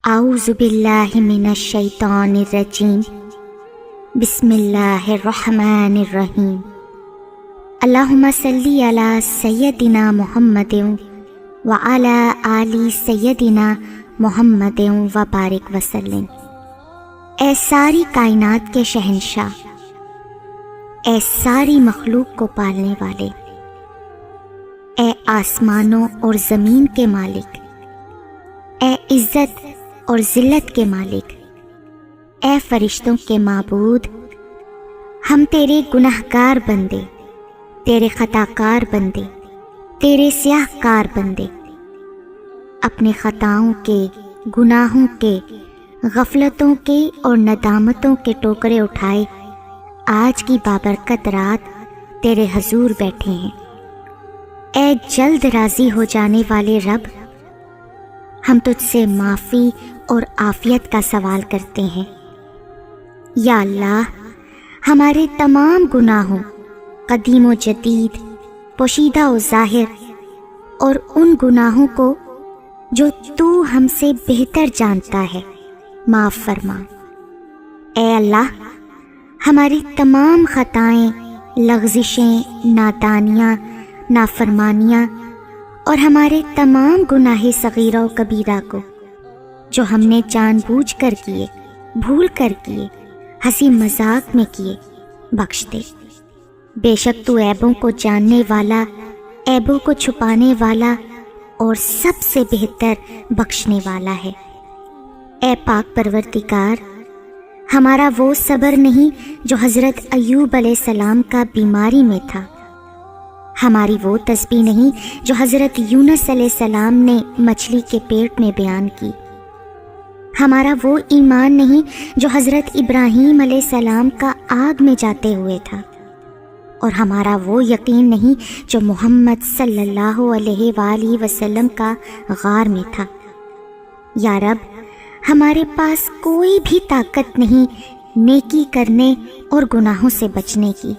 اعوذ باللہ من الشیطان الرجیم بسم اللہ الرحمن الرحیم اللہم صلی علی سیدنا محمد وعلی آل سیدنا محمد وبارک وسلم۔ اے ساری کائنات کے شہنشاہ، اے ساری مخلوق کو پالنے والے، اے آسمانوں اور زمین کے مالک، اے عزت اور ذلت کے مالک، اے فرشتوں کے معبود، ہم تیرے گنہگار بندے، تیرے خطاکار بندے، تیرے سیاہ کار بندے، اپنے خطاؤں کے، گناہوں کے، غفلتوں کے اور ندامتوں کے ٹوکرے اٹھائے آج کی بابرکت رات تیرے حضور بیٹھے ہیں۔ اے جلد راضی ہو جانے والے رب، ہم تجھ سے معافی اور عافیت کا سوال کرتے ہیں۔ یا اللہ، ہمارے تمام گناہوں، قدیم و جدید، پوشیدہ و ظاہر، اور ان گناہوں کو جو تو ہم سے بہتر جانتا ہے، معاف فرما۔ اے اللہ، ہماری تمام خطائیں، لغزشیں، نادانیاں، نافرمانیاں اور ہمارے تمام گناہ صغیرہ و کبیرہ کو جو ہم نے جان بوجھ کر کیے، بھول کر کیے، ہنسی مذاق میں کیے، بخش دے۔ بے شک تو عیبوں کو جاننے والا، عیبوں کو چھپانے والا اور سب سے بہتر بخشنے والا ہے۔ اے پاک پروردگار، ہمارا وہ صبر نہیں جو حضرت ایوب علیہ السلام کا بیماری میں تھا، ہماری وہ تسبیح نہیں جو حضرت یونس علیہ السلام نے مچھلی کے پیٹ میں بیان کی، ہمارا وہ ایمان نہیں جو حضرت ابراہیم علیہ السلام کا آگ میں جاتے ہوئے تھا، اور ہمارا وہ یقین نہیں جو محمد صلی اللہ علیہ وآلہ وسلم کا غار میں تھا۔ یا رب، ہمارے پاس کوئی بھی طاقت نہیں نیکی کرنے اور گناہوں سے بچنے کی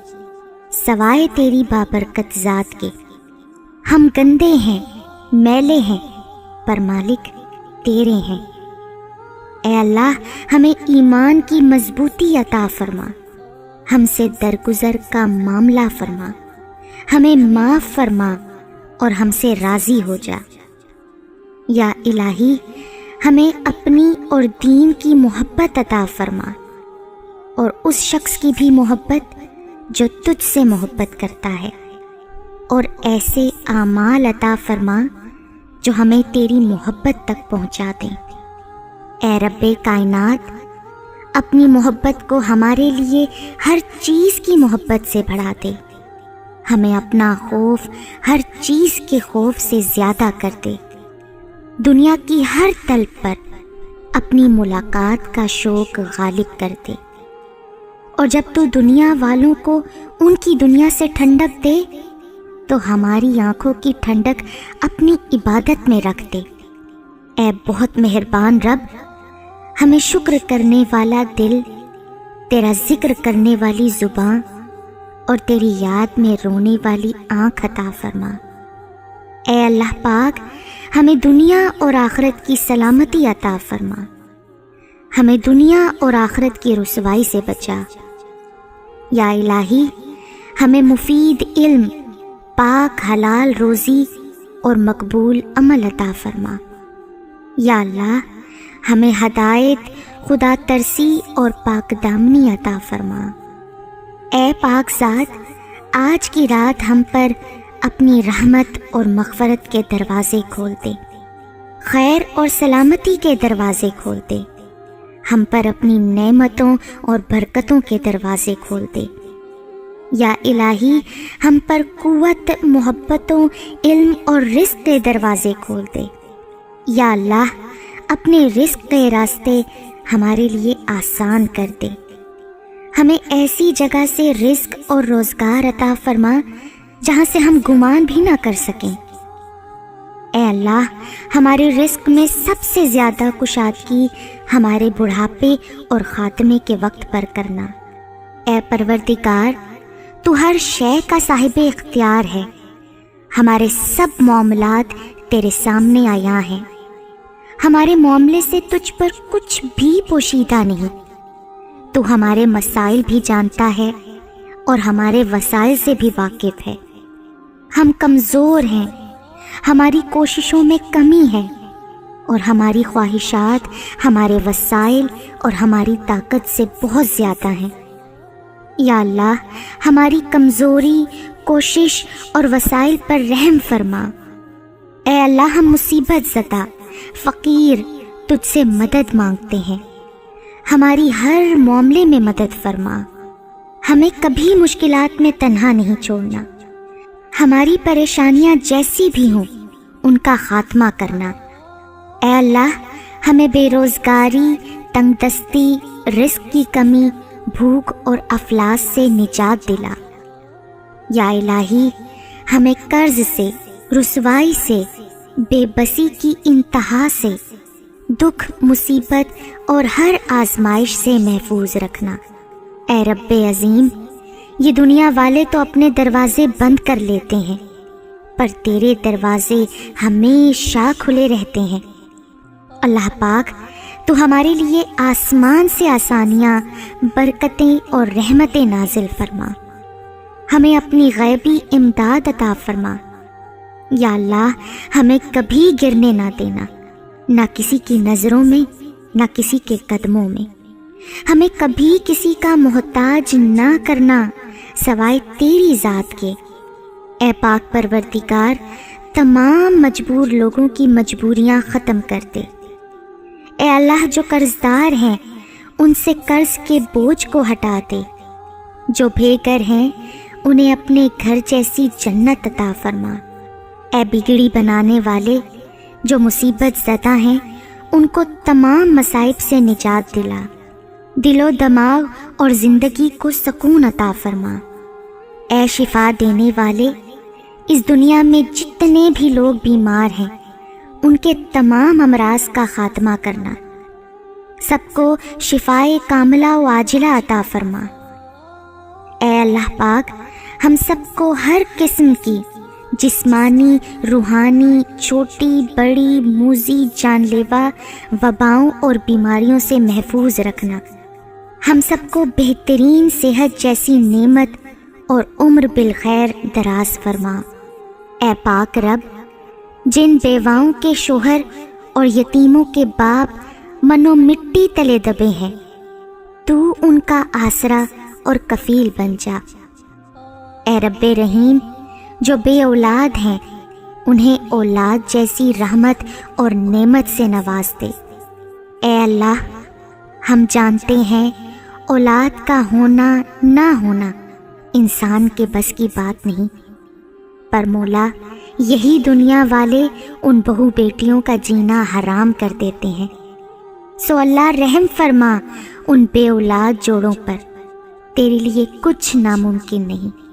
سوائے تیری بابرکت ذات کے۔ ہم گندے ہیں، میلے ہیں، پر مالک تیرے ہیں۔ اے اللہ، ہمیں ایمان کی مضبوطی عطا فرما، ہم سے درگزر کا معاملہ فرما، ہمیں معاف فرما اور ہم سے راضی ہو جا۔ یا الہی، ہمیں اپنی اور دین کی محبت عطا فرما، اور اس شخص کی بھی محبت جو تجھ سے محبت کرتا ہے، اور ایسے اعمال عطا فرما جو ہمیں تیری محبت تک پہنچا دیں۔ اے رب کائنات، اپنی محبت کو ہمارے لیے ہر چیز کی محبت سے بڑھا دے، ہمیں اپنا خوف ہر چیز کے خوف سے زیادہ کر دے، دنیا کی ہر طلب پر اپنی ملاقات کا شوق غالب کر دے، اور جب تو دنیا والوں کو ان کی دنیا سے ٹھنڈک دے تو ہماری آنکھوں کی ٹھنڈک اپنی عبادت میں رکھ دے۔ اے بہت مہربان رب، ہمیں شکر کرنے والا دل، تیرا ذکر کرنے والی زبان اور تیری یاد میں رونے والی آنکھ عطا فرما۔ اے اللہ پاک، ہمیں دنیا اور آخرت کی سلامتی عطا فرما، ہمیں دنیا اور آخرت کی رسوائی سے بچا۔ یا الہی، ہمیں مفید علم، پاک حلال روزی اور مقبول عمل عطا فرما۔ یا اللہ، ہمیں ہدایت، خدا ترسی اور پاک دامنی عطا فرما۔ اے پاک ذات، آج کی رات ہم پر اپنی رحمت اور مغفرت کے دروازے کھول دے، خیر اور سلامتی کے دروازے کھول دے، ہم پر اپنی نعمتوں اور برکتوں کے دروازے کھول دے۔ یا الہی، ہم پر قوت، محبتوں، علم اور رزق کے دروازے کھول دے۔ یا اللہ، اپنے رزق کے راستے ہمارے لیے آسان کر دے، ہمیں ایسی جگہ سے رزق اور روزگار عطا فرما جہاں سے ہم گمان بھی نہ کر سکیں۔ اے اللہ، ہمارے رزق میں سب سے زیادہ کشادگی ہمارے بڑھاپے اور خاتمے کے وقت پر کرنا۔ اے پروردگار، تو ہر شے کا صاحب اختیار ہے، ہمارے سب معاملات تیرے سامنے آیا ہیں، ہمارے معاملے سے تجھ پر کچھ بھی پوشیدہ نہیں۔ تو ہمارے مسائل بھی جانتا ہے اور ہمارے وسائل سے بھی واقف ہے۔ ہم کمزور ہیں، ہماری کوششوں میں کمی ہے، اور ہماری خواہشات ہمارے وسائل اور ہماری طاقت سے بہت زیادہ ہیں۔ یا اللہ، ہماری کمزوری، کوشش اور وسائل پر رحم فرما۔ اے اللہ، ہم مصیبت زدہ فقیر تجھ سے مدد مانگتے ہیں، ہماری ہر معاملے میں مدد فرما، ہمیں کبھی مشکلات میں تنہا نہیں چھوڑنا، ہماری پریشانیاں جیسی بھی ہوں ان کا خاتمہ کرنا۔ اے اللہ، ہمیں بے روزگاری، تنگ دستی، رزق کی کمی، بھوک اور افلاس سے نجات دلا۔ یا الہی، ہمیں قرض سے، رسوائی سے، بے بسی کی انتہا سے، دکھ، مصیبت اور ہر آزمائش سے محفوظ رکھنا۔ اے رب عظیم، یہ دنیا والے تو اپنے دروازے بند کر لیتے ہیں، پر تیرے دروازے ہمیشہ کھلے رہتے ہیں۔ اللہ پاک، تو ہمارے لیے آسمان سے آسانیاں، برکتیں اور رحمتیں نازل فرما، ہمیں اپنی غیبی امداد عطا فرما۔ یا اللہ، ہمیں کبھی گرنے نہ دینا، نہ کسی کی نظروں میں، نہ کسی کے قدموں میں، ہمیں کبھی کسی کا محتاج نہ کرنا سوائے تیری ذات کے۔ اے پاک پروردگار، تمام مجبور لوگوں کی مجبوریاں ختم کر دے۔ اے اللہ، جو قرضدار ہیں ان سے قرض کے بوجھ کو ہٹا دے، جو بے گھر ہیں انہیں اپنے گھر جیسی جنت عطا فرما۔ اے بگڑی بنانے والے، جو مصیبت زدہ ہیں ان کو تمام مصائب سے نجات دلا، دل و دماغ اور زندگی کو سکون عطا فرما۔ اے شفا دینے والے، اس دنیا میں جتنے بھی لوگ بیمار ہیں ان کے تمام امراض کا خاتمہ کرنا، سب کو شفائے کاملہ و عاجلہ عطا فرما۔ اے اللہ پاک، ہم سب کو ہر قسم کی جسمانی، روحانی، چھوٹی بڑی، موذی، جان لیوا وباؤں اور بیماریوں سے محفوظ رکھنا، ہم سب کو بہترین صحت جیسی نعمت اور عمر بالخیر دراز فرما۔ اے پاک رب، جن بیواؤں کے شوہر اور یتیموں کے باپ منو مٹی تلے دبے ہیں، تو ان کا آسرا اور کفیل بن جا۔ اے رب رحیم، جو بے اولاد ہیں انہیں اولاد جیسی رحمت اور نعمت سے نواز دے۔ اے اللہ، ہم جانتے ہیں اولاد کا ہونا نہ ہونا انسان کے بس کی بات نہیں، پر مولا، یہی دنیا والے ان بہو بیٹیوں کا جینا حرام کر دیتے ہیں، سو اللہ رحم فرما ان بے اولاد جوڑوں پر، تیرے لیے کچھ ناممکن نہیں۔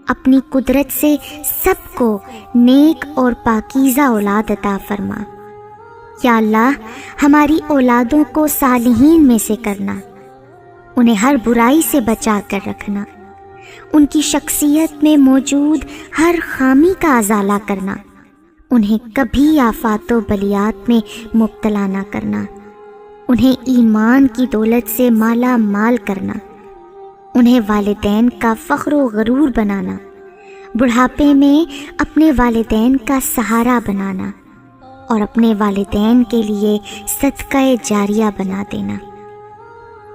اپنی قدرت سے سب کو نیک اور پاکیزہ اولاد عطا فرما۔ یا اللہ، ہماری اولادوں کو صالحین میں سے کرنا، انہیں ہر برائی سے بچا کر رکھنا، ان کی شخصیت میں موجود ہر خامی کا ازالہ کرنا، انہیں کبھی آفات و بلیات میں مبتلا نہ کرنا، انہیں ایمان کی دولت سے مالا مال کرنا، انہیں والدین کا فخر و غرور بنانا، بڑھاپے میں اپنے والدین کا سہارا بنانا اور اپنے والدین کے لیے صدقہ جاریہ بنا دینا۔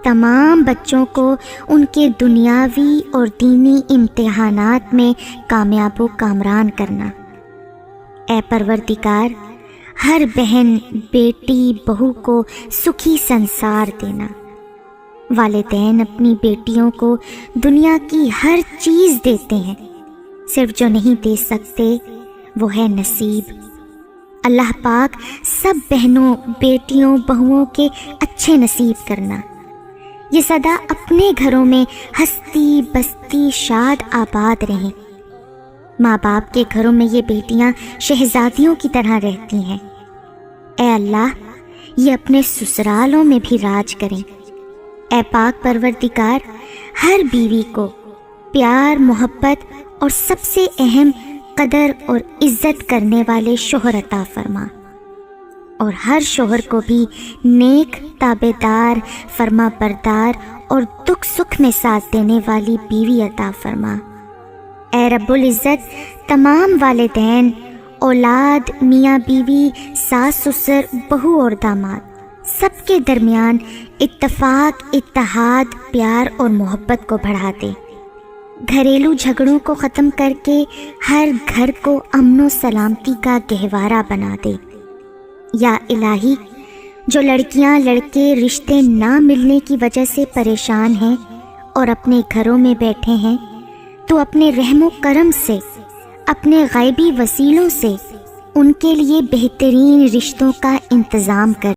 تمام بچوں کو ان کے دنیاوی اور دینی امتحانات میں کامیاب و کامران کرنا۔ اے پروردگار، ہر بہن، بیٹی، بہو کو سکھی سنسار دینا۔ والدین اپنی بیٹیوں کو دنیا کی ہر چیز دیتے ہیں، صرف جو نہیں دے سکتے وہ ہے نصیب۔ اللہ پاک سب بہنوں، بیٹیوں، بہوؤں کے اچھے نصیب کرنا، یہ سدا اپنے گھروں میں ہستی بستی شاد آباد رہیں۔ ماں باپ کے گھروں میں یہ بیٹیاں شہزادیوں کی طرح رہتی ہیں۔ اے اللہ، یہ اپنے سسرالوں میں بھی راج کریں۔ اے پاک پروردگار، ہر بیوی کو پیار، محبت اور سب سے اہم قدر اور عزت کرنے والے شوہر عطا فرما، اور ہر شوہر کو بھی نیک، تابعدار، فرما بردار اور دکھ سکھ میں ساتھ دینے والی بیوی عطا فرما۔ اے رب العزت، تمام والدین، اولاد، میاں بیوی، ساس سسر، بہو اور داماد، سب کے درمیان اتفاق، اتحاد، پیار اور محبت کو بڑھا دے۔ گھریلو جھگڑوں کو ختم کر کے ہر گھر کو امن و سلامتی کا گہوارہ بنا دے۔ یا الہی، جو لڑکیاں لڑکے رشتے نہ ملنے کی وجہ سے پریشان ہیں اور اپنے گھروں میں بیٹھے ہیں، تو اپنے رحم و کرم سے، اپنے غیبی وسیلوں سے ان کے لیے بہترین رشتوں کا انتظام کر